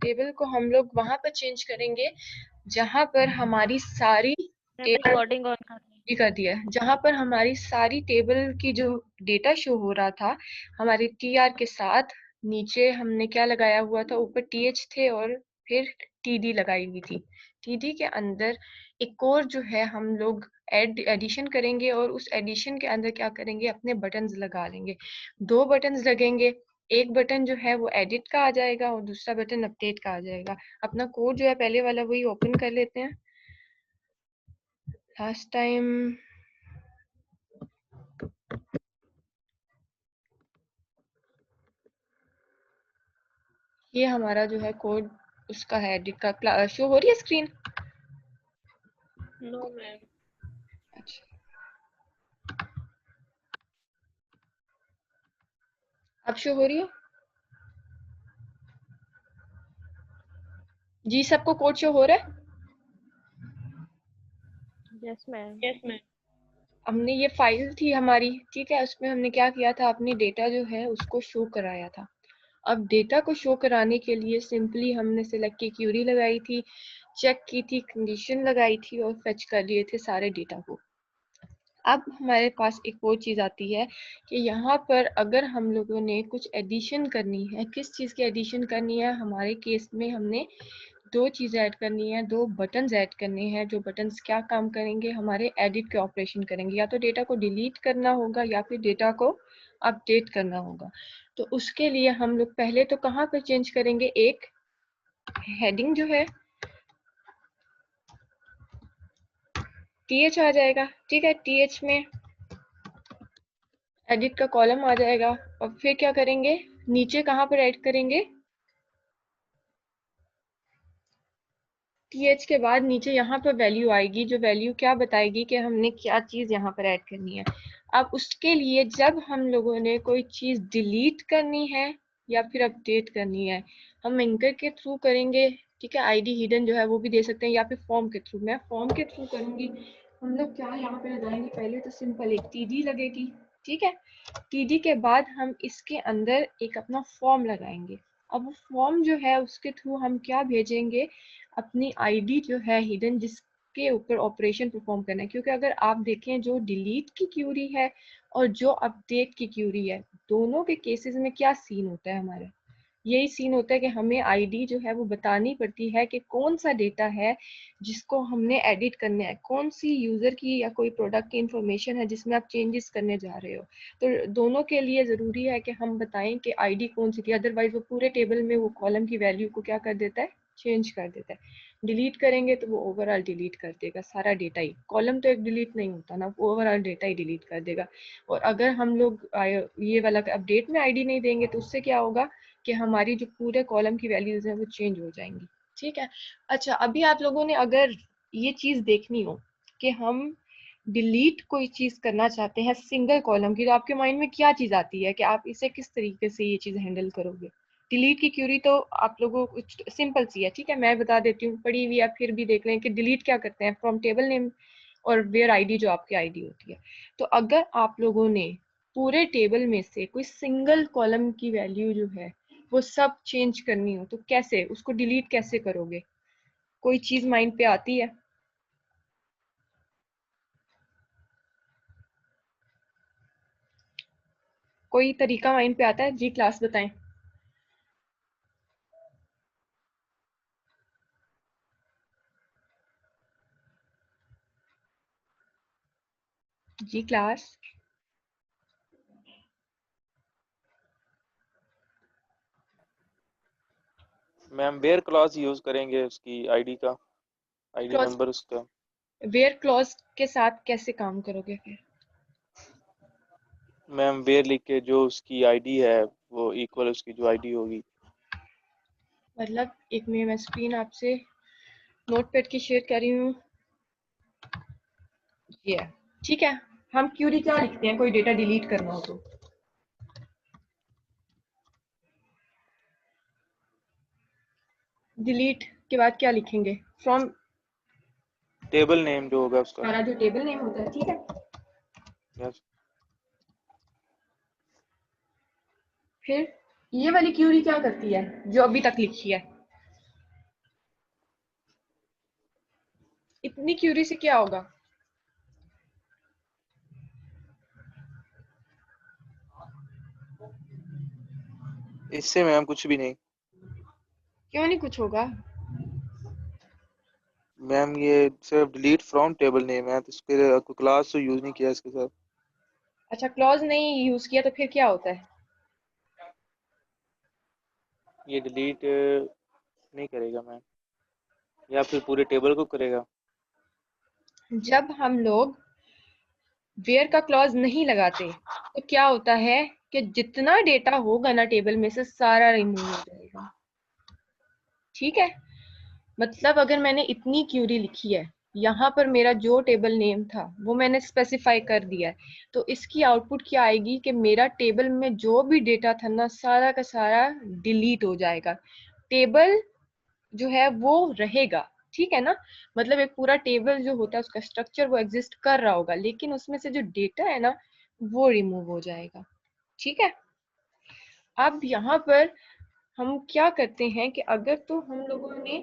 Table को हम लोग वहां पर चेंज करेंगे जहां पर हमारी सारी टेबल रिकॉर्डिंग ऑन कर ली। कर दिया है, जहां पर हमारी सारी टेबल की जो डेटा शो हो रहा था हमारे टीआर के साथ। नीचे हमने क्या लगाया हुआ था, ऊपर टीएच थे और फिर टीडी लगाई हुई थी। टीडी के अंदर एक और जो है हम लोग एडिशन करेंगे और उस एडिशन के अंदर क्या करेंगे, अपने बटन्स लगा लेंगे। दो बटन्स लगेंगे, एक बटन जो है वो एडिट का आ जाएगा और दूसरा बटन अपडेट का आ जाएगा। अपना कोड जो है पहले वाला वही ओपन कर लेते हैं। लास्ट टाइम ये हमारा जो है कोड उसका है एडिट का। शो हो रही है स्क्रीन? No ma'am. अच्छा, अब शो हो रही है जी? सबको कोड शो हो रहा है? Yes ma'am. Yes ma'am. हमने ये फाइल थी हमारी, ठीक है, उसमें हमने क्या किया था, अपनी डेटा जो है उसको शो कराया था। अब डेटा को शो कराने के लिए सिंपली हमने सिलेक्ट की क्यूरी लगाई थी, चेक की थी, कंडीशन लगाई थी और फेच कर लिए थे सारे डेटा को। अब हमारे पास एक और चीज आती है कि यहाँ पर अगर हम लोगों ने कुछ एडिशन करनी है, किस चीज की एडिशन करनी है, हमारे केस में हमने दो चीजें ऐड करनी है, दो बटन्स ऐड करने हैं। जो बटन्स क्या काम करेंगे, हमारे एडिट के ऑपरेशन करेंगे, या तो डेटा को डिलीट करना होगा या फिर डेटा को अपडेट करना होगा। तो उसके लिए हम लोग पहले तो कहाँ पर चेंज करेंगे, एक हेडिंग जो है टीएच आ जाएगा, ठीक है, टीएच में एडिट का कॉलम आ जाएगा। और फिर क्या करेंगे, नीचे कहाँ पर ऐड करेंगे, टीएच के बाद नीचे यहाँ पर वैल्यू आएगी, जो वैल्यू क्या बताएगी कि हमने क्या चीज यहाँ पर ऐड करनी है। अब उसके लिए जब हम लोगों ने कोई चीज डिलीट करनी है या फिर अपडेट करनी है, हम एंकर के थ्रू करेंगे, ठीक है। आईडी हिडन जो है वो भी दे सकते हैं या फिर फॉर्म के थ्रू। मैं फॉर्म के थ्रू करूंगी। हम लोग क्या यहाँ पे लगाएंगे, पहले तो सिंपल एक टीडी लगेगी, ठीक है। टीडी के बाद हम इसके अंदर एक अपना फॉर्म लगाएंगे। अब वो फॉर्म जो है उसके थ्रू हम क्या भेजेंगे, अपनी आईडी जो है हिडन, जिसके ऊपर ऑपरेशन परफॉर्म करना है। क्योंकि अगर आप देखें जो डिलीट की क्यूरी है और जो अपडेट की क्यूरी है, दोनों के केसेस में क्या सीन होता है, हमारा यही सीन होता है कि हमें आईडी जो है वो बतानी पड़ती है कि कौन सा डेटा है जिसको हमने एडिट करना है, कौन सी यूजर की या कोई प्रोडक्ट की इंफॉर्मेशन है जिसमें आप चेंजेस करने जा रहे हो। तो दोनों के लिए जरूरी है कि हम बताएं कि आईडी कौन सी थी, अदरवाइज वो पूरे टेबल में वो कॉलम की वैल्यू को क्या कर देता है, चेंज कर देता है। डिलीट करेंगे तो वो ओवरऑल डिलीट कर देगा सारा डेटा ही, कॉलम तो एक डिलीट नहीं होता ना, वो ओवरऑल डेटा ही डिलीट कर देगा। और अगर हम लोग ये वाला अपडेट में आईडी नहीं देंगे तो उससे क्या होगा कि हमारी जो पूरे कॉलम की वैल्यूज हैं वो चेंज हो जाएंगी, ठीक है। अच्छा, अभी आप लोगों ने अगर ये चीज देखनी हो कि हम डिलीट कोई चीज करना चाहते हैं सिंगल कॉलम की, तो आपके माइंड में क्या चीज आती है कि आप इसे किस तरीके से ये चीज हैंडल करोगे? डिलीट की क्यूरी तो आप लोगों को सिंपल सी है, ठीक है, मैं बता देती हूँ, पढ़ी हुई है, फिर भी देख लें कि डिलीट क्या करते हैं, फ्रॉम टेबल नेम और वेयर आईडी जो आपकी आईडी होती है। तो अगर आप लोगों ने पूरे टेबल में से कोई सिंगल कॉलम की वैल्यू जो है वो सब चेंज करनी हो, तो कैसे उसको डिलीट कैसे करोगे? कोई चीज माइंड पे आती है? कोई तरीका माइंड पे आता है जी? क्लास बताएं जी, class. Ma'am where clause use करेंगे उसकी आईडी का, आईडी क्लॉज, नंबर उसका। वेयर क्लॉज के साथ कैसे काम करोगे फिर? मैम वेयर लिख के जो उसकी आईडी है वो इक्वल उसकी जो आईडी होगी। मतलब एक मिनट, मैं स्क्रीन आपसे नोटपैड की शेयर कर रही हूँ, ये है, ठीक है। हम क्यूरी क्या लिखते हैं कोई डेटा डिलीट करना हो तो? डिलीट के बाद क्या लिखेंगे, फ्रॉम टेबल नेम जो होगा उसका। हमारा जो टेबल नेम होता है, ठीक है। यस। फिर ये वाली क्यूरी क्या करती है जो अभी तक लिखी है? इतनी क्यूरी से क्या होगा? इससे मैम कुछ भी नहीं क्यों नहीं कुछ होगा? मैम, ये सिर्फ डिलीट फ्रॉम टेबल नेम है, तो इसके क्लास तो यूज नहीं किया इसके साथ। अच्छा, क्लॉज नहीं यूज किया तो फिर क्या होता है? ये डिलीट नहीं करेगा मैम, या फिर पूरे टेबल को करेगा। जब हम लोग वेयर का क्लॉज नहीं लगाते तो क्या होता है कि जितना डेटा होगा ना टेबल में से सारा रिमूव हो जाएगा। ठीक है, मतलब अगर मैंने इतनी क्यूरी लिखी है, यहाँ पर मेरा जो टेबल नेम था वो मैंने स्पेसिफाई कर दिया है, तो इसकी आउटपुट क्या आएगी कि मेरा टेबल में जो भी डेटा था ना सारा का सारा डिलीट हो जाएगा। टेबल जो है वो रहेगा, ठीक है ना। मतलब एक पूरा टेबल जो होता है उसका स्ट्रक्चर वो एग्जिस्ट कर रहा होगा, लेकिन उसमें से जो डेटा है ना वो रिमूव हो जाएगा। ठीक है, अब यहाँ पर हम क्या करते हैं कि अगर तो हम लोगों ने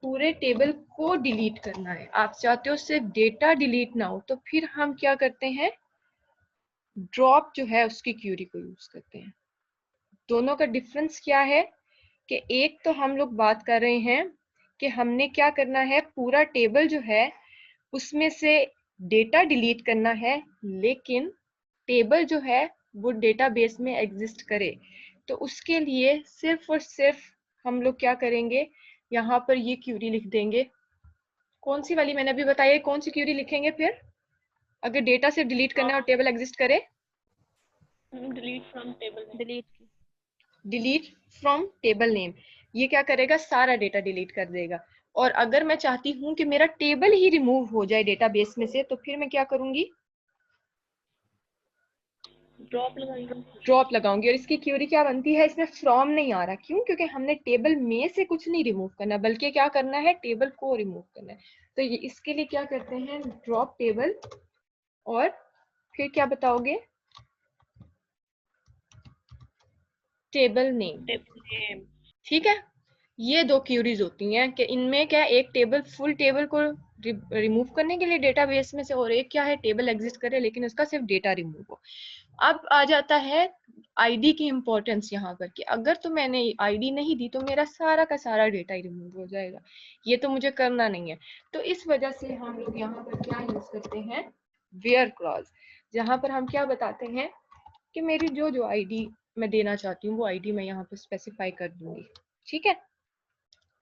पूरे टेबल को डिलीट करना है, आप चाहते हो सिर्फ डेटा डिलीट ना हो, तो फिर हम क्या करते हैं, ड्रॉप जो है उसकी क्यूरी को यूज करते हैं। दोनों का डिफरेंस क्या है कि एक तो हम लोग बात कर रहे हैं कि हमने क्या करना है, पूरा टेबल जो है उसमें से डेटा डिलीट करना है, लेकिन टेबल जो है वो डेटाबेस में एग्जिस्ट करे। तो उसके लिए सिर्फ और सिर्फ हम लोग क्या करेंगे, यहाँ पर ये क्यूरी लिख देंगे। कौन सी वाली मैंने अभी बताई, कौन सी क्यूरी लिखेंगे फिर अगर डेटा सिर्फ डिलीट करना है और टेबल एग्जिस्ट करे? डिलीट फ्रॉम टेबल, डिलीट की। डिलीट फ्रॉम टेबल नेम, ये क्या करेगा, सारा डेटा डिलीट कर देगा। और अगर मैं चाहती हूँ कि मेरा टेबल ही रिमूव हो जाए डेटाबेस में से, तो फिर मैं क्या करूंगी, ड्रॉप लगाएंगे। ड्रॉप लगाऊंगी। और इसकी क्यूरी क्या बनती है, इसमें फ्रॉम नहीं आ रहा, क्यों? क्योंकि हमने टेबल में से कुछ नहीं रिमूव करना, बल्कि क्या करना है, टेबल को रिमूव करना है। तो ये इसके लिए क्या करते हैं, ड्रॉप टेबल, और फिर क्या बताओगे, टेबल नेम। Table name. ठीक है, ये दो क्यूरीज होती हैं कि इनमें क्या, एक टेबल, फुल टेबल को रिमूव करने के लिए डेटाबेस में से, और एक क्या है, टेबल एग्जिस्ट करे लेकिन उसका सिर्फ डेटा रिमूव हो। अब आ जाता है आईडी की इंपॉर्टेंस यहाँ पर, कि अगर तो मैंने आईडी नहीं दी तो मेरा सारा का सारा डेटा ही रिमूव हो जाएगा, ये तो मुझे करना नहीं है। तो इस वजह से हम लोग यहाँ पर क्या यूज करते हैं, वेयर क्लॉज, जहां पर हम क्या बताते हैं कि मेरी जो जो आईडी मैं देना चाहती हूँ वो आईडी मैं यहाँ पर स्पेसिफाई कर दूंगी। ठीक है,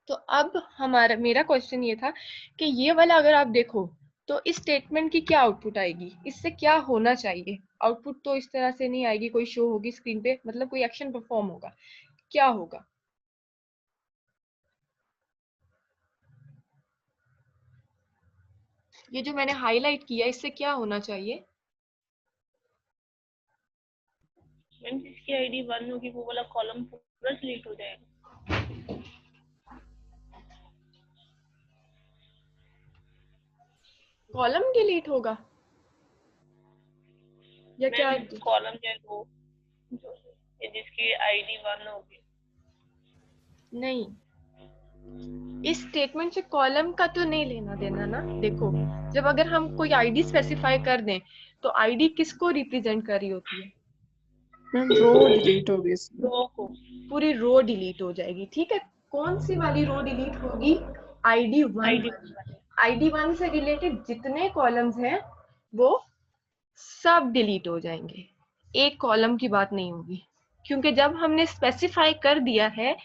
तो अब हमारा मेरा क्वेश्चन ये था कि ये वाला अगर आप देखो तो इस स्टेटमेंट की क्या आउटपुट आएगी, इससे क्या होना चाहिए। आउटपुट तो इस तरह से नहीं आएगी, कोई शो होगी स्क्रीन पे, मतलब कोई एक्शन परफॉर्म होगा, क्या होगा? ये जो मैंने हाईलाइट किया इससे क्या होना चाहिए? मैम जिसकी आईडी 1 होगी वो वाला कॉलम पूरा डिलीट हो जाएगा। कॉलम डिलीट होगा या क्या? मैम कॉलम जो है वो जिसकी आईडी 1 होगी। नहीं, इस स्टेटमेंट से कॉलम का तो नहीं लेना देना ना। देखो, जब अगर हम कोई आईडी स्पेसिफाई कर दें तो आईडी किसको रिप्रेजेंट कर रही होती है? मैम रो डिलीट होगी इसमें। रो को। पूरी रो डिलीट हो जाएगी। ठीक है, कौन सी वाली रो डिलीट होगी, आईडी 1 आईडी वाली। आईडी 1 से रिलेटेड जितने कॉलम्स हैं वो सब डिलीट हो जाएंगे, एक कॉलम की बात नहीं होगी, क्योंकि जब हमने स्पेसिफाई कर दिया है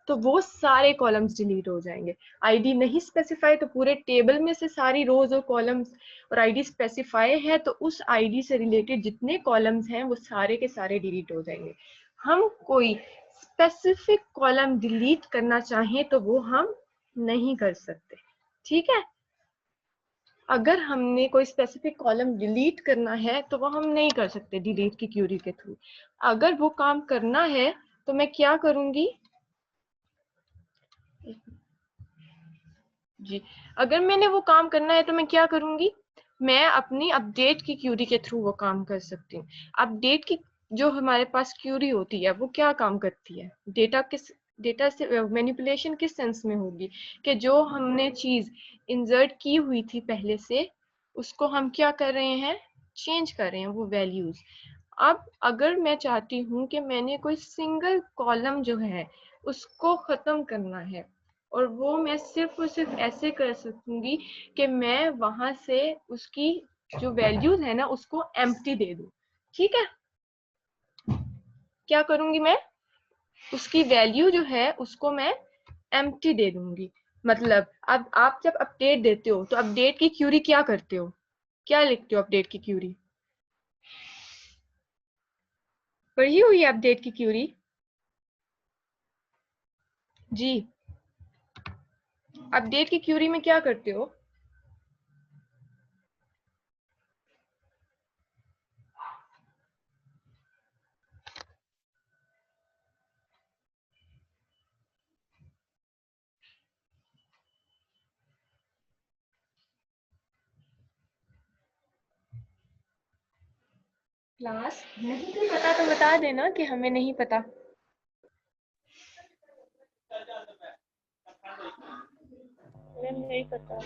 तो वो सारे कॉलम्स डिलीट हो जाएंगे। आईडी नहीं स्पेसिफाई तो पूरे टेबल में से सारी रोज और कॉलम्स, और आईडी स्पेसिफाई है तो उस आईडी से रिलेटेड जितने कॉलम्स हैं वो सारे के सारे डिलीट हो जाएंगे। हम कोई स्पेसिफिक कॉलम डिलीट करना चाहें तो वो हम नहीं कर सकते। ठीक है, अगर हमने कोई स्पेसिफिक कॉलम डिलीट करना है तो वो हम नहीं कर सकते डिलीट की क्यूरी के थ्रू। अगर वो काम करना है तो मैं क्या करूंगी जी, अगर मैंने वो काम करना है तो मैं क्या करूंगी, मैं अपनी अपडेट की क्यूरी के थ्रू वो काम कर सकती हूँ। अपडेट की जो हमारे पास क्यूरी होती है वो क्या काम करती है, डेटा किस डेटा से मैनिपुलेशन किस सेंस में होगी कि जो हमने चीज इंसर्ट की हुई थी पहले से उसको हम क्या कर रहे हैं, चेंज कर रहे हैं वो वैल्यूज। अब अगर मैं चाहती हूँ कि मैंने कोई सिंगल कॉलम जो है उसको खत्म करना है और वो मैं सिर्फ और सिर्फ ऐसे कर सकूंगी कि मैं वहां से उसकी जो वैल्यूज है ना उसको एम्प्टी दे दूं। ठीक है, क्या करूंगी मैं, उसकी वैल्यू जो है उसको मैं एम्प्टी दे दूंगी। मतलब अब आप जब अपडेट देते हो तो अपडेट की क्यूरी क्या करते हो, क्या लिखते हो अपडेट की क्यूरी, पढ़ी हुई है अपडेट की क्यूरी जी? अपडेट की क्यूरी में क्या करते हो, क्लास नहीं भी पता तो बता देना कि हमें नहीं पता। मैम नहीं पता।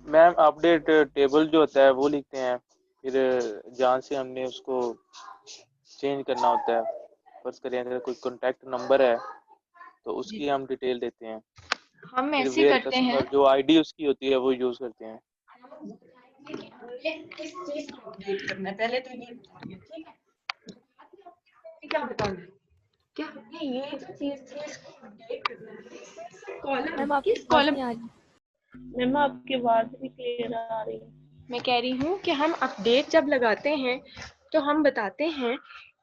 मैम अपडेट टेबल जो होता है वो लिखते हैं, फिर जहाँ से हमने उसको चेंज करना होता है, फर्ज करें अगर कोई कॉन्टैक्ट नंबर है तो उसकी हम डिटेल देते हैं, हम फिर ऐसे वेयर करते हैं, कस्टमर जो आईडी उसकी होती है वो यूज करते हैं। किस चीज को अपडेट करना है पहले तो ये बताइए, ठीक है, क्या बताना है, क्या हमने ये जो चीज थी इसको अपडेट करना है, कॉलम मैम आपकी किस आवाज कॉलम, नहीं आ रही। मैम आपकी आवाज भी क्लियर आ रही है। मैं कह रही हूँ कि हम अपडेट जब लगाते हैं तो हम बताते हैं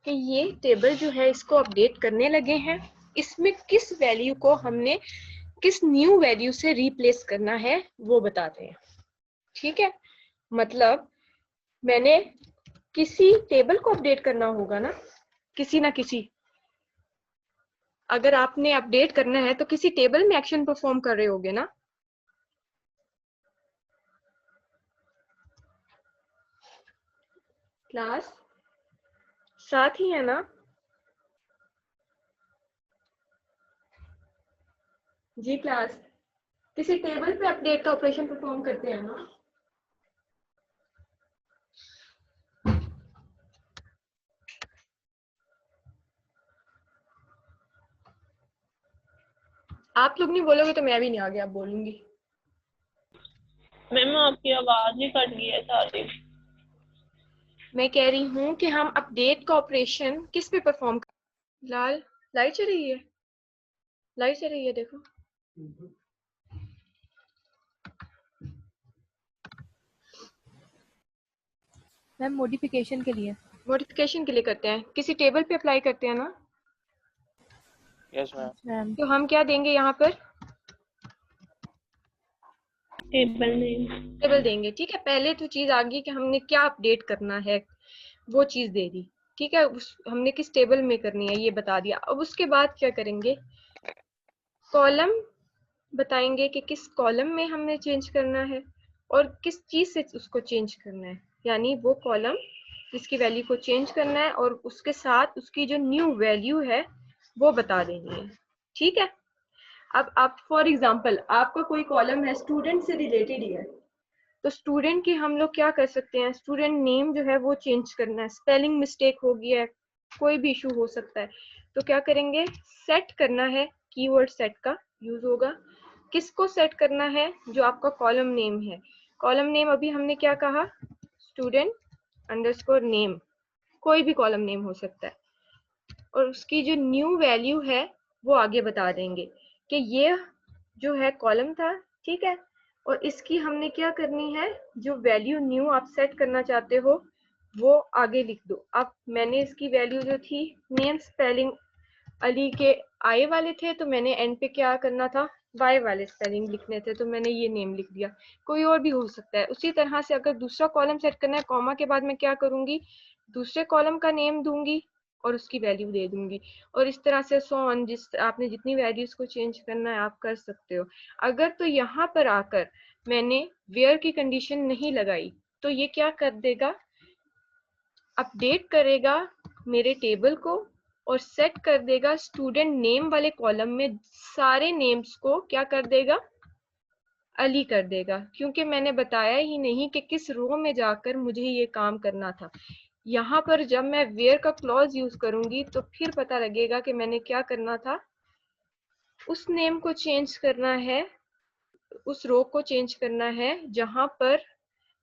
कि ये टेबल जो है इसको अपडेट करने लगे हैं, इसमें किस वैल्यू को हमने किस न्यू वैल्यू से रिप्लेस करना है वो बताते हैं। ठीक है, मतलब मैंने किसी टेबल को अपडेट करना होगा ना, किसी ना किसी, अगर आपने अपडेट करना है तो किसी टेबल में एक्शन परफॉर्म कर रहे होगे ना। क्लास साथ ही है ना जी? क्लास किसी टेबल पे अपडेट का ऑपरेशन परफॉर्म करते हैं ना। आप लोग नहीं बोलोगे तो मैं भी नहीं आगे अब बोलूंगी। मैम आपकी आवाज ही कट गई है सारी। मैं कह रही हूँ कि हम अपडेट का ऑपरेशन किस पे परफॉर्म कर, लाल लाइट चल रही है, लाइट चल रही है देखो। मैम मॉडिफिकेशन के लिए। मॉडिफिकेशन के लिए करते हैं, किसी टेबल पे अप्लाई करते हैं ना, यस मैम। मैम तो हम क्या देंगे यहाँ पर, टेबल नेम। टेबल देंगे। ठीक है, पहले तो चीज आ गई कि हमने क्या अपडेट करना है, वो चीज दे दी। ठीक है, हमने किस टेबल में करनी है ये बता दिया। अब उसके बाद क्या करेंगे, कॉलम बताएंगे कि किस कॉलम में हमने चेंज करना है और किस चीज से उसको चेंज करना है, यानी वो कॉलम जिसकी वैल्यू को चेंज करना है और उसके साथ उसकी जो न्यू वैल्यू है वो बता देनी है। ठीक है, अब आप फॉर एग्जांपल आपका कोई कॉलम है स्टूडेंट से रिलेटेड ही है, तो स्टूडेंट की हम लोग क्या कर सकते हैं, स्टूडेंट नेम जो है वो चेंज करना है, स्पेलिंग मिस्टेक हो गया है, कोई भी इशू हो सकता है, तो क्या करेंगे, सेट करना है, कीवर्ड सेट का यूज होगा। किसको सेट करना है, जो आपका कॉलम नेम है, कॉलम नेम अभी हमने क्या कहा, स्टूडेंट अंडरस्कोर नेम, कोई भी कॉलम नेम हो सकता है, और उसकी जो न्यू वैल्यू है वो आगे बता देंगे कि ये जो है कॉलम था। ठीक है, और इसकी हमने क्या करनी है, जो वैल्यू न्यू आप सेट करना चाहते हो वो आगे लिख दो। अब मैंने इसकी वैल्यू जो थी, नेम स्पेलिंग अली के आई वाले थे तो मैंने एंड पे क्या करना था, वाई वाले स्पेलिंग लिखने थे, तो मैंने ये नेम लिख दिया। कोई और भी हो सकता है। उसी तरह से अगर दूसरा कॉलम सेट करना है, कॉमा के बाद मैं क्या करूंगी, दूसरे कॉलम का नेम दूंगी और उसकी वैल्यू दे दूंगी, और इस तरह से सो ऑन, जिस आपने जितनी वैल्यूज को चेंज करना है आप कर सकते हो। अगर तो यहाँ पर आकर मैंने वेयर की कंडीशन नहीं लगाई तो ये क्या कर देगा, अपडेट करेगा मेरे टेबल को और सेट कर देगा स्टूडेंट नेम वाले कॉलम में सारे नेम्स को क्या कर देगा, अली कर देगा, क्योंकि मैंने बताया ही नहीं कि किस रो में जाकर मुझे ये काम करना था। यहाँ पर जब मैं वेयर का क्लॉज यूज करूंगी तो फिर पता लगेगा कि मैंने क्या करना था, उस नेम को चेंज करना है, उस रो को चेंज करना है जहां पर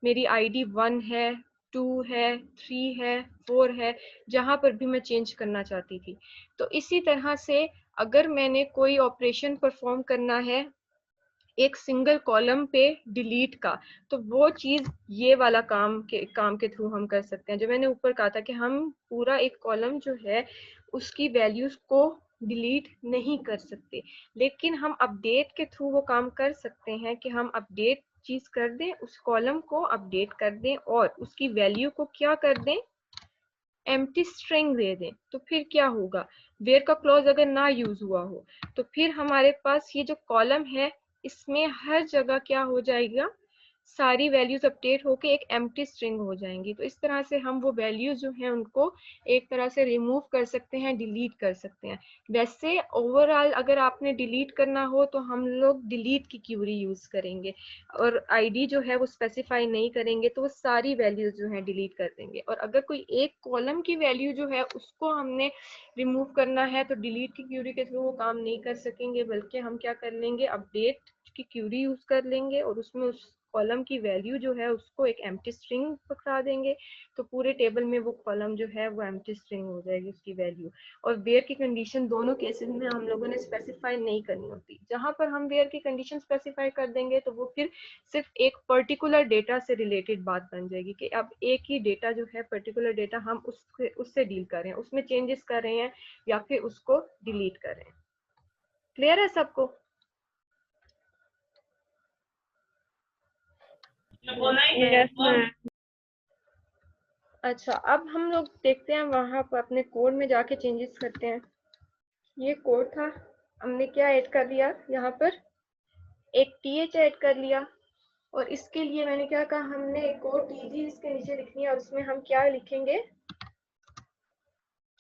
मेरी आईडी 1 है, 2 है, 3 है, 4 है, जहां पर भी मैं चेंज करना चाहती थी। तो इसी तरह से अगर मैंने कोई ऑपरेशन परफॉर्म करना है एक सिंगल कॉलम पे डिलीट का, तो वो चीज ये वाला काम के थ्रू हम कर सकते हैं। जो मैंने ऊपर कहा था कि हम पूरा एक कॉलम जो है उसकी वैल्यूज को डिलीट नहीं कर सकते, लेकिन हम अपडेट के थ्रू वो काम कर सकते हैं कि हम अपडेट चीज कर दें, उस कॉलम को अपडेट कर दें और उसकी वैल्यू को क्या कर दें, एम्प्टी स्ट्रिंग दे दें। तो फिर क्या होगा, वेयर का क्लॉज अगर ना यूज हुआ हो तो फिर हमारे पास ये जो कॉलम है इसमें हर जगह क्या हो जाएगा, सारी वैल्यूज अपडेट होके एक एम्प्टी स्ट्रिंग हो जाएंगी। तो इस तरह से हम वो वैल्यूज जो हैं उनको एक तरह से रिमूव कर सकते हैं, डिलीट कर सकते हैं। वैसे ओवरऑल अगर आपने डिलीट करना हो तो हम लोग डिलीट की क्यूरी यूज करेंगे और आईडी जो है वो स्पेसिफाई नहीं करेंगे, तो वो सारी वैल्यूज जो है डिलीट कर देंगे। और अगर कोई एक कॉलम की वैल्यू जो है उसको हमने रिमूव करना है तो डिलीट की क्यूरी के थ्रू वो काम नहीं कर सकेंगे, बल्कि हम क्या कर लेंगे, अपडेट की क्यूरी यूज कर लेंगे और उसमें उस कॉलम की वैल्यू जो है उसको एक एम्प्टी स्ट्रिंग पकड़ा देंगे। तो पूरे टेबल में वो कॉलम जो है वो एम्प्टी स्ट्रिंग हो जाएगी उसकी वैल्यू। और वेयर की कंडीशन दोनों केसेस में हम लोगों ने स्पेसिफाई नहीं करनी होती। जहां पर हम वेयर की कंडीशन स्पेसिफाई कर देंगे तो वो फिर सिर्फ एक पर्टिकुलर डेटा से रिलेटेड बात बन जाएगी कि अब एक ही डेटा जो है, पर्टिकुलर डेटा हम उससे डील कर रहे हैं, उसमें चेंजेस कर रहे हैं या फिर उसको डिलीट कर रहे हैं। क्लियर है सबको? Yes ma'am. अच्छा, अब हम लोग देखते हैं वहां पर अपने कोड में जाके चेंजेस करते हैं। ये कोड था, हमने क्या ऐड कर दिया, यहाँ पर एक th ऐड कर लिया और इसके लिए मैंने क्या कहा, हमने एक और tg इसके नीचे लिखनी है और उसमें हम क्या लिखेंगे,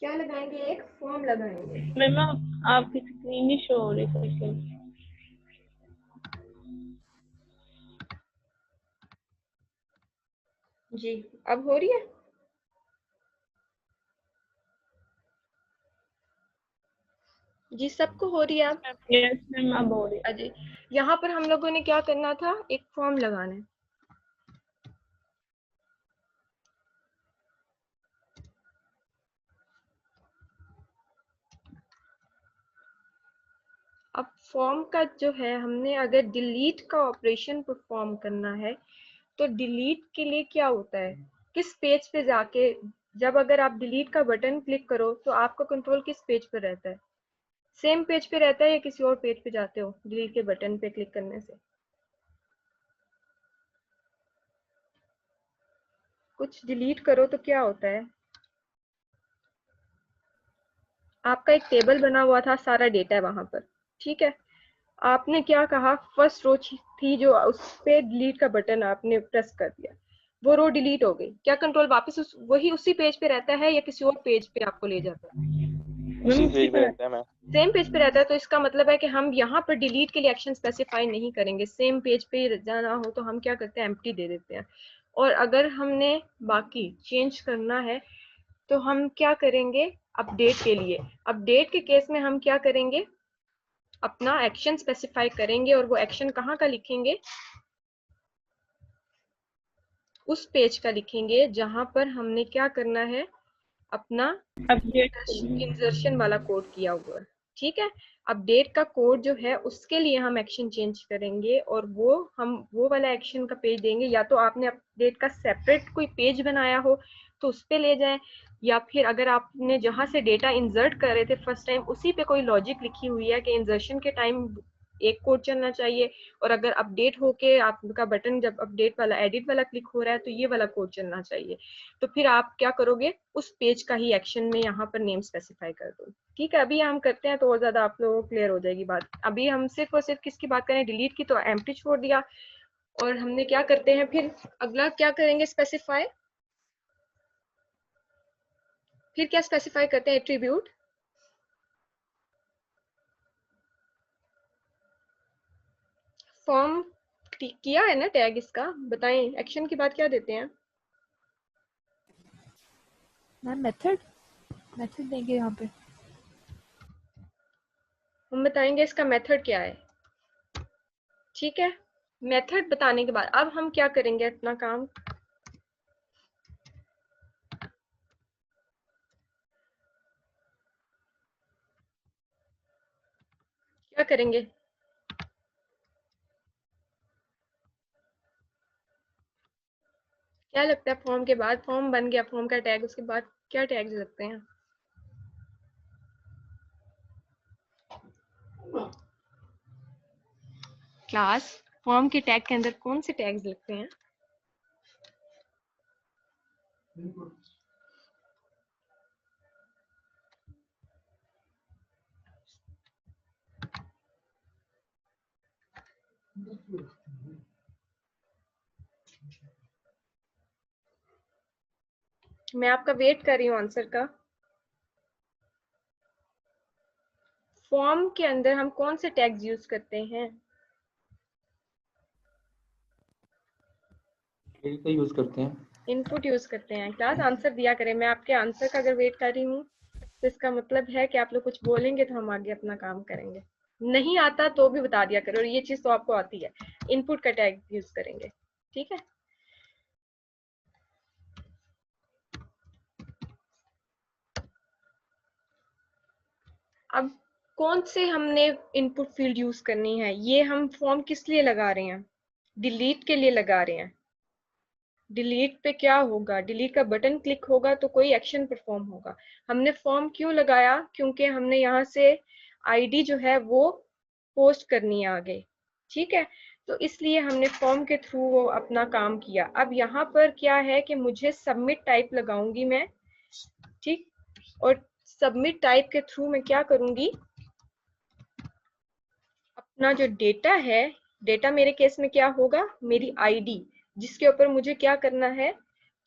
क्या लगाएंगे, एक फॉर्म लगाएंगे। मैम आपकी स्क्रीन नहीं शो हो रही है। जी अब हो रही है? जी सबको हो रही है अब? यस मैम अब हो रही है। अजय, यहाँ पर हम लोगों ने क्या करना था, एक फॉर्म लगाना है। अब फॉर्म का जो है, हमने अगर डिलीट का ऑपरेशन परफॉर्म करना है तो डिलीट के लिए क्या होता है, किस पेज पे जाके, जब अगर आप डिलीट का बटन क्लिक करो तो आपका कंट्रोल किस पेज पे रहता है, सेम पेज पे रहता है या किसी और पेज पे जाते हो डिलीट के बटन पे क्लिक करने से? कुछ डिलीट करो तो क्या होता है, आपका एक टेबल बना हुआ था, सारा डेटा है वहां पर, ठीक है, आपने क्या कहा, फर्स्ट रो थी जो, उस पे डिलीट का बटन आपने प्रेस कर दिया, वो रो डिलीट हो गई, क्या कंट्रोल वापस वही उसी पेज पे रहता है या किसी और पेज पे आपको ले जाता है? उसी पेज पे रहता है मैम। सेम पेज पे रहता है। तो इसका मतलब है कि हम यहाँ पर डिलीट के लिए एक्शन स्पेसिफाई नहीं करेंगे, सेम पेज पे जाना हो तो हम क्या करते हैं, एम्प्टी दे देते हैं। और अगर हमने बाकी चेंज करना है तो हम क्या करेंगे, अपडेट के लिए, अपडेट के केस में हम क्या करेंगे, अपना एक्शन स्पेसिफाई करेंगे और वो एक्शन कहाँ का लिखेंगे, उस पेज का लिखेंगे जहां पर हमने क्या करना है, अपना इंसर्शन वाला कोड किया हुआ है, ठीक है। अपडेट का कोड जो है उसके लिए हम एक्शन चेंज करेंगे और वो वाला एक्शन का पेज देंगे, या तो आपने अपडेट का सेपरेट कोई पेज बनाया हो तो उस पे ले जाएं, या फिर अगर आपने जहां से डेटा इंसर्ट कर रहे थे फर्स्ट टाइम उसी पे कोई लॉजिक लिखी हुई है कि इंसर्शन के टाइम एक कोड चलना चाहिए और अगर अपडेट होके आपका बटन जब अपडेट वाला एडिट वाला क्लिक हो रहा है तो ये वाला कोड चलना चाहिए। तो फिर आप क्या करोगे, उस पेज का ही एक्शन में यहाँ पर नेम स्पेसिफाई कर दो, ठीक है। अभी हम करते हैं तो और ज्यादा आप लोगों को क्लियर हो जाएगी बात। अभी हम सिर्फ और सिर्फ किसकी बात करें, डिलीट की, तो एम्प्टी छोड़ दिया। और हमने क्या करते हैं फिर, अगला क्या करेंगे, स्पेसिफाई, फिर क्या स्पेसिफाई करते हैं, एट्रीब्यूट फॉर्म किया है ना टैग इसका, बताएं एक्शन के बाद क्या देते हैं? मैम मेथड मेथड देंगे यहाँ पे। हम बताएंगे इसका मेथड क्या है, ठीक है। मेथड बताने के बाद अब हम क्या करेंगे, अपना काम क्या करेंगे? क्या लगता है फॉर्म के बाद, फॉर्म बन गया, फॉर्म का टैग, उसके बाद क्या टैग्स लगते हैं? क्लास फॉर्म के टैग के अंदर कौन से टैग्स लगते हैं? मैं आपका वेट कर रही हूँ आंसर का। फॉर्म के अंदर हम कौन से टैग्स यूज करते हैं? का यूज करते हैं। इनपुट यूज करते हैं। क्लास आंसर दिया करें, मैं आपके आंसर का अगर वेट कर रही हूँ तो इसका मतलब है कि आप लोग कुछ बोलेंगे तो हम आगे अपना काम करेंगे। नहीं आता तो भी बता दिया करो, और ये चीज तो आपको आती है। इनपुट का टैग यूज करेंगे, ठीक है। अब कौन से हमने इनपुट फील्ड यूज करनी है, ये हम फॉर्म किस लिए लगा रहे हैं? डिलीट के लिए लगा रहे हैं। डिलीट पे क्या होगा, डिलीट का बटन क्लिक होगा तो कोई एक्शन परफॉर्म होगा। हमने फॉर्म क्यों लगाया? क्योंकि हमने यहाँ से आईडी जो है वो पोस्ट करनी है आगे, ठीक है। तो इसलिए हमने फॉर्म के थ्रू वो अपना काम किया। अब यहाँ पर क्या है कि मुझे सबमिट टाइप लगाऊंगी मैं, ठीक। और सबमिट टाइप के थ्रू मैं क्या करूंगी, अपना जो डेटा है, डेटा मेरे केस में क्या होगा, मेरी आईडी, जिसके ऊपर मुझे क्या करना है,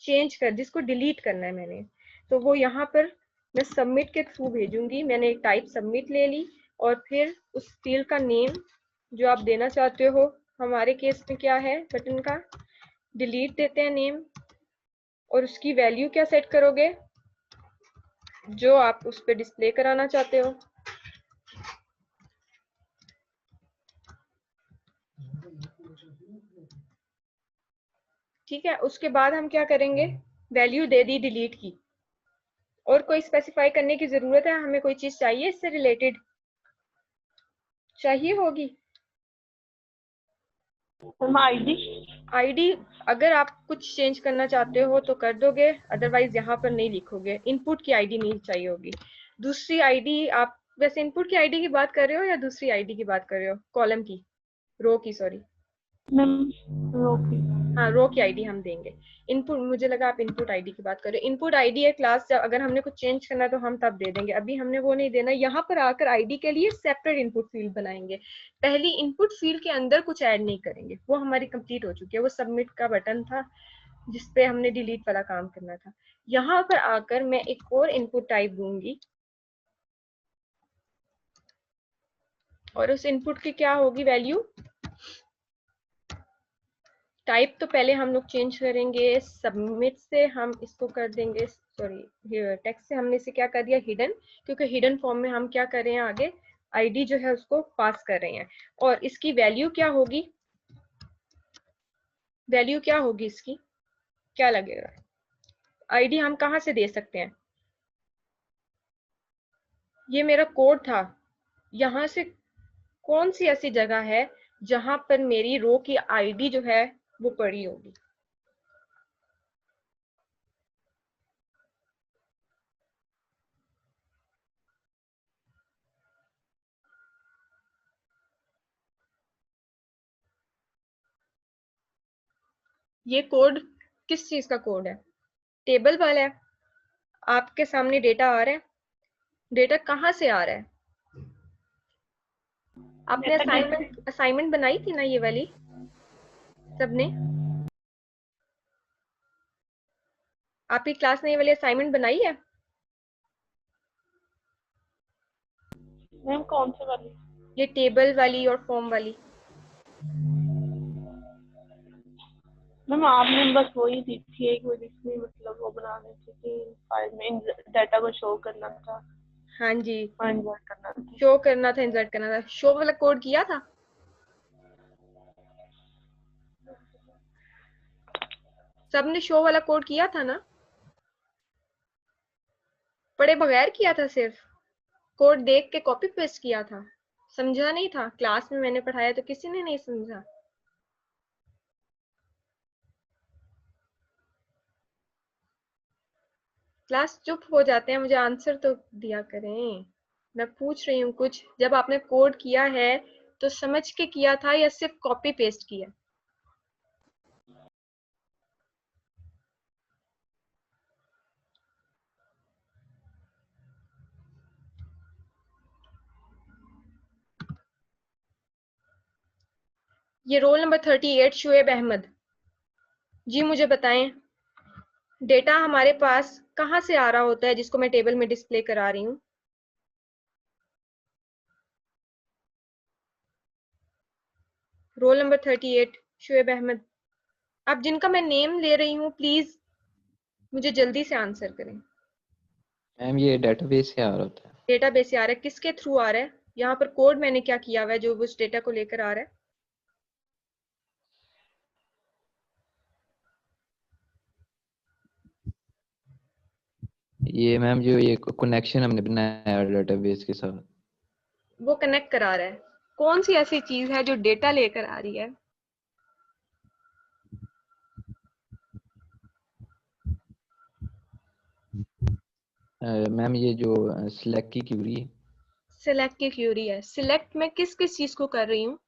चेंज कर, जिसको डिलीट करना है मैंने, तो वो यहाँ पर मैं सबमिट के थ्रू भेजूंगी। मैंने एक टाइप सबमिट ले ली, और फिर उस फील्ड का नेम जो आप देना चाहते हो, हमारे केस में क्या है, बटन का डिलीट देते हैं नेम, और उसकी वैल्यू क्या सेट करोगे, जो आप उस पर डिस्प्ले कराना चाहते हो। ठीक है, उसके बाद हम क्या करेंगे, वैल्यू दे दी डिलीट की। और कोई स्पेसिफाई करने की जरूरत है, हमें कोई चीज चाहिए इससे रिलेटेड, चाहिए होगी। आईडी अगर आप कुछ चेंज करना चाहते हो तो कर दोगे, अदरवाइज यहाँ पर नहीं लिखोगे। इनपुट की आईडी नहीं चाहिए होगी। दूसरी आईडी, आप वैसे इनपुट की आईडी की बात कर रहे हो या दूसरी आईडी की बात कर रहे हो, कॉलम की, रो की, सॉरी हाँ, रो की आईडी हम देंगे। इनपुट, मुझे लगा आप इनपुट आईडी की बात कर रहे हो। इनपुट आईडी है क्लास, जब अगर हमने कुछ चेंज करना है तो हम तब दे देंगे, अभी हमने वो नहीं देना। यहाँ पर आकर आईडी के लिए सेपरेट इनपुट फील्ड बनाएंगे। पहली इनपुट फील्ड के अंदर कुछ ऐड नहीं करेंगे, वो हमारी कंप्लीट हो चुकी है। वो सबमिट का बटन था जिसपे हमने डिलीट वाला काम करना था। यहाँ पर आकर मैं एक और इनपुट टाइप दूंगी, और उस इनपुट की क्या होगी वैल्यू, टाइप तो पहले हम लोग चेंज करेंगे। सबमिट से हम इसको कर देंगे, सॉरी टेक्स्ट से हमने इसे क्या कर दिया, हिडन, क्योंकि हिडन फॉर्म में हम क्या कर रहे हैं, आगे आईडी जो है उसको पास कर रहे हैं। और इसकी वैल्यू क्या होगी, वैल्यू क्या होगी इसकी, क्या लगेगा, आईडी हम कहाँ से दे सकते हैं, ये मेरा कोड था, यहाँ से कौन सी ऐसी जगह है जहां पर मेरी रो की आईडी जो है वो पड़ी होगी। ये कोड किस चीज का कोड है, टेबल वाला है। आपके सामने डेटा आ रहा है, डेटा कहाँ से आ रहा है, आपने असाइनमेंट बनाई थी ना ये वाली सबने, आपकी क्लास ने ये वाली असाइनमेंट बनाई है? मैम कौन से वाली? ये टेबल वाली और फॉर्म वाली। मैम आपने बस वही दी थी एक वो जिसमें मतलब वो बनाने थी कि फाइल में डाटा को शो करना था हाँ जी, और इंसर्ट करना था। शो करना था, इंसर्ट करना था। शो वाला कोड किया था? सबने शो वाला कोड किया था ना? पढ़े बगैर किया था, सिर्फ कोड देख के कॉपी पेस्ट किया था, समझा नहीं था? क्लास में मैंने पढ़ाया तो किसी ने नहीं समझा। क्लास चुप हो जाते हैं, मुझे आंसर तो दिया करें। मैं पूछ रही हूँ कुछ, जब आपने कोड किया है तो समझ के किया था या सिर्फ कॉपी पेस्ट किया? ये रोल नंबर 38 शुएब अहमद जी, मुझे बताएं डेटा हमारे पास कहाँ से आ रहा होता है जिसको मैं टेबल में डिस्प्ले करा रही हूँ? रोल नंबर 38 शुएब अहमद, अब जिनका मैं नेम ले रही हूँ प्लीज मुझे जल्दी से आंसर करें। मैम ये डेटाबेस से आ रहा होता है। डेटाबेस से आ रहा है, किसके थ्रू आ रहा है? यहाँ पर कोड मैंने क्या किया हुआ है जो उस डेटा को लेकर आ रहा है? ये मैम जो ये कनेक्शन हमने बनाया है डेटाबेस के साथ, वो कनेक्ट करा रहा है। कौन सी ऐसी चीज है जो डेटा लेकर आ रही है? मैम ये जो सिलेक्ट की क्यूरी है। सिलेक्ट की क्यूरी है। सिलेक्ट में किस किस चीज को कर रही हूँ?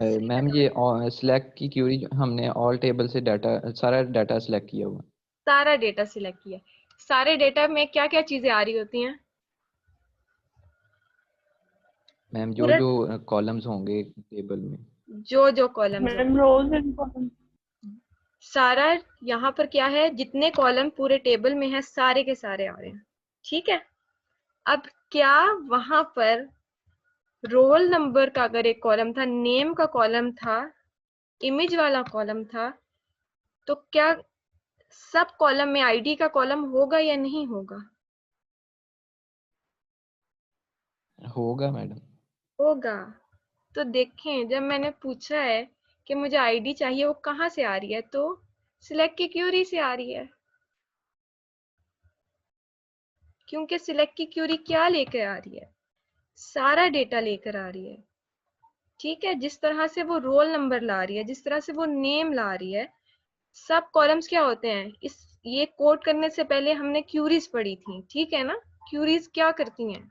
मैम ये सिलेक्ट की क्यूरी हमने ऑल टेबल से डाटा, सारा डाटा सिलेक्ट किया हुआ। सारा डेटा सिलेक्ट किया। सारे डेटा में क्या क्या चीजें आ रही होती हैं? मैम जो पूरा जो कॉलम्स होंगे टेबल में। जो कॉलम्स मैम होंगे, रोज एंड कॉलम। सारा यहाँ पर क्या है, जितने कॉलम पूरे टेबल में है सारे के सारे आ रहे हैं। ठीक है, अब क्या वहां पर रोल नंबर का अगर एक कॉलम था, नेम का कॉलम था, इमेज वाला कॉलम था, तो क्या सब कॉलम में आईडी का कॉलम होगा या नहीं होगा? होगा मैडम। होगा। तो देखें, जब मैंने पूछा है कि मुझे आईडी चाहिए, वो कहाँ से आ रही है? तो सिलेक्ट की क्यूरी से आ रही है, क्योंकि सिलेक्ट की क्यूरी क्या लेकर आ रही है? सारा डेटा लेकर आ रही है। ठीक है, जिस तरह से वो रोल नंबर ला रही है, जिस तरह से वो नेम ला रही है, सब कॉलम्स क्या होते हैं? इस ये कोड करने से पहले हमने क्यूरीज पढ़ी थी, ठीक है ना? क्यूरीज क्या करती हैं?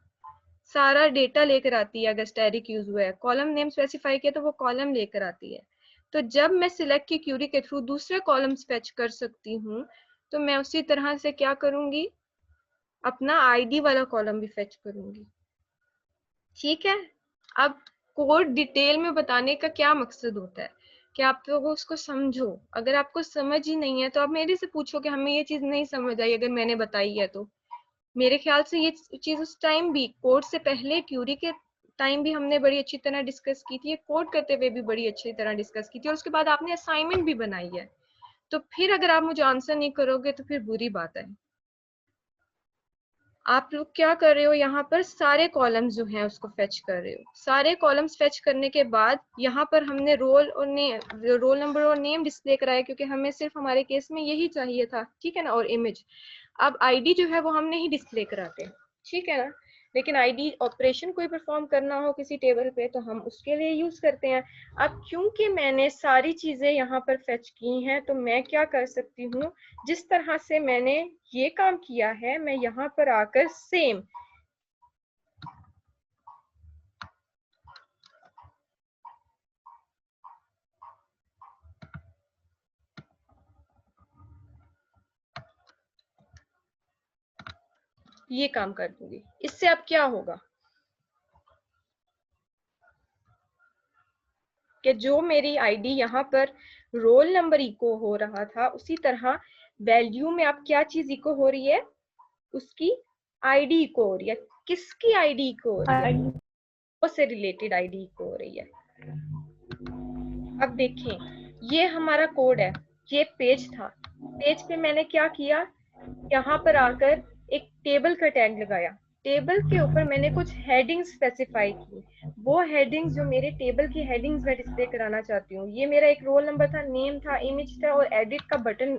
सारा डेटा लेकर आती है। अगर स्टैटिक यूज हुआ है, कॉलम नेम स्पेसिफाई किया तो वो कॉलम लेकर आती है। तो जब मैं सिलेक्ट की क्यूरी के थ्रू दूसरे कॉलम्स फेच कर सकती हूँ, तो मैं उसी तरह से क्या करूंगी, अपना आईडी वाला कॉलम भी फेच करूंगी। ठीक है, अब कोड डिटेल में बताने का क्या मकसद होता है कि आप लोग उसको समझो। अगर आपको समझ ही नहीं है तो आप मेरे से पूछो कि हमें ये चीज नहीं समझ आई, अगर मैंने बताई है तो। मेरे ख्याल से ये चीज उस टाइम भी, कोड से पहले क्यूरी के टाइम भी हमने बड़ी अच्छी तरह डिस्कस की थी, कोड करते हुए भी बड़ी अच्छी तरह डिस्कस की थी, और उसके बाद आपने असाइनमेंट भी बनाई है। तो फिर अगर आप मुझे आंसर नहीं करोगे तो फिर बुरी बात है। आप लोग क्या कर रहे हो, यहाँ पर सारे कॉलम्स जो हैं उसको फेच कर रहे हो। सारे कॉलम्स फेच करने के बाद यहाँ पर हमने रोल और नेम, रोल नंबर और नेम डिस्प्ले कराया, क्योंकि हमें सिर्फ हमारे केस में यही चाहिए था, ठीक है ना, और इमेज। अब आईडी जो है वो हम नहीं डिस्प्ले कराते, ठीक है ना, लेकिन आईडी ऑपरेशन कोई परफॉर्म करना हो किसी टेबल पे तो हम उसके लिए यूज करते हैं। अब क्योंकि मैंने सारी चीजें यहाँ पर फेच की हैं, तो मैं क्या कर सकती हूँ, जिस तरह से मैंने ये काम किया है, मैं यहाँ पर आकर सेम ये काम कर दूंगी। इससे अब क्या होगा कि जो मेरी आईडी यहाँ पर रोल नंबर इको हो रहा था, उसी तरह वैल्यू में अब क्या चीज इको हो रही है, उसकी आईडी कोर या किसकी आईडी कोर से रिलेटेड आईडी को हो रही है। अब देखें ये हमारा कोड है, ये पेज था, पेज पे मैंने क्या किया, यहाँ पर आकर एक टेबल का टैग लगाया, टेबल के ऊपर मैंने कुछ हेडिंग्स स्पेसिफाई की, वो हेडिंग्स जो मेरे टेबल की हेडिंग्स मैं डिस्प्ले कराना चाहती हूँ, ये मेरा एक रोल नंबर था, नेम था, इमेज था और एडिट का बटन